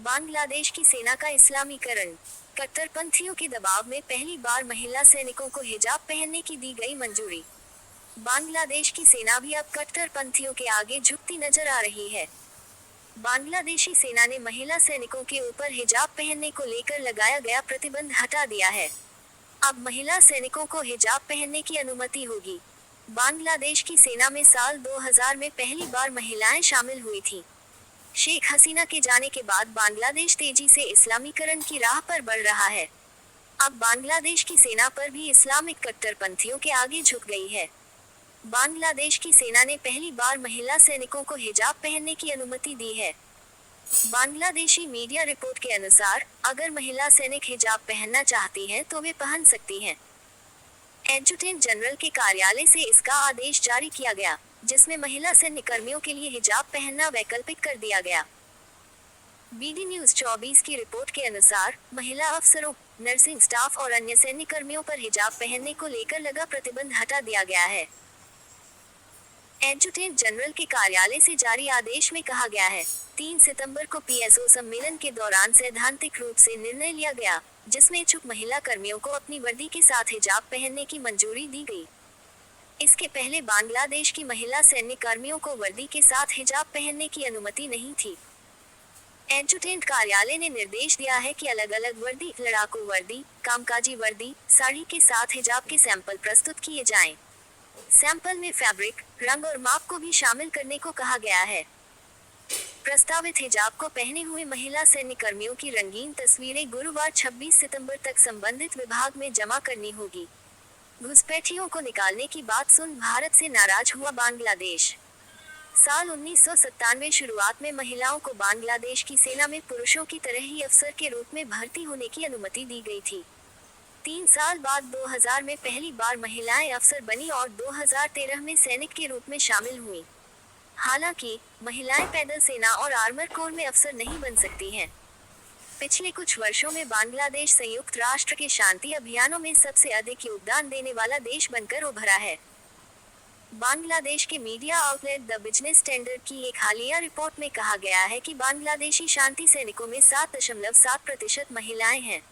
बांग्लादेश की सेना का इस्लामीकरण। कट्टरपंथियों के दबाव में पहली बार महिला सैनिकों को हिजाब पहनने की दी गई मंजूरी। बांग्लादेश की सेना भी अब कट्टरपंथियों के आगे झुकती नजर आ रही है। बांग्लादेशी सेना ने महिला सैनिकों के ऊपर हिजाब पहनने को लेकर लगाया गया प्रतिबंध हटा दिया है। अब महिला सैनिकों को हिजाब पहनने की अनुमति होगी। बांग्लादेश की सेना में साल 2000 में पहली बार महिलाएं शामिल हुई थीं। शेख हसीना के जाने के बाद बांग्लादेश तेजी से इस्लामीकरण की राह पर बढ़ रहा है। अब बांग्लादेश की सेना पर भी इस्लामिक कट्टरपंथियों के आगे झुक गई है। बांग्लादेश की सेना ने पहली बार महिला सैनिकों को हिजाब पहनने की अनुमति दी है। बांग्लादेशी मीडिया रिपोर्ट के अनुसार, अगर महिला सैनिक हिजाब पहनना चाहती हैं तो वे पहन सकती हैं। एडजुटेंट जनरल के कार्यालय से इसका आदेश जारी किया गया, जिसमें महिला सैन्य कर्मियों के लिए हिजाब पहनना वैकल्पिक कर दिया गया। बीडी न्यूज 24 की रिपोर्ट के अनुसार, महिला अफसरों, नर्सिंग स्टाफ और अन्य सैन्य कर्मियों पर हिजाब पहनने को लेकर लगा प्रतिबंध हटा दिया गया है। एडजुटेंट जनरल के कार्यालय से जारी आदेश में कहा गया है, 3 सितंबर को पीएसओ सम्मेलन के दौरान सैद्धांतिक रूप से निर्णय लिया गया, जिसमें इच्छुक महिला कर्मियों को अपनी वर्दी के साथ हिजाब पहनने की मंजूरी दी गई। इसके पहले बांग्लादेश की महिला सैन्य कर्मियों को वर्दी के साथ हिजाब पहनने की अनुमति नहीं थी। एडजुटेंट कार्यालय ने निर्देश दिया है कि अलग-अलग वर्दी, लड़ाकू वर्दी, कामकाजी वर्दी, साड़ी के साथ हिजाब के सैंपल प्रस्तुत किए जाएं। सैंपल में फैब्रिक, रंग और माप को भी शामिल करने को कहा गया है। प्रस्तावित हिजाब को पहने हुए महिला सैन्य कर्मियों की रंगीन तस्वीरें गुरुवार 26 सितंबर तक संबंधित विभाग में जमा करनी होगी। घुसपैठियों को निकालने की बात सुन भारत से नाराज हुआ बांग्लादेश। साल 1997 शुरुआत में महिलाओं को बांग्लादेश की सेना में पुरुषों की तरह ही अफसर के रूप में भर्ती होने की अनुमति दी गई थी। 3 साल बाद 2000 में पहली बार महिलाएं अफसर बनी और 2013 में सैनिक के रूप में शामिल हुईं। हालांकि, महिलाएं पैदल सेना और आर्मर कोर में अफसर नहीं बन सकती हैं। पिछले कुछ वर्षों में बांग्लादेश संयुक्त राष्ट्र के शांति अभियानों में सबसे अधिक योगदान देने वाला देश बनकर उभरा है। बांग्लादेश के media outlet the business standard की एक हालिया रिपोर्ट में कहा गया है कि बांग्लादेशी शांति सैनिकों में 7.7% महिलाएं हैं।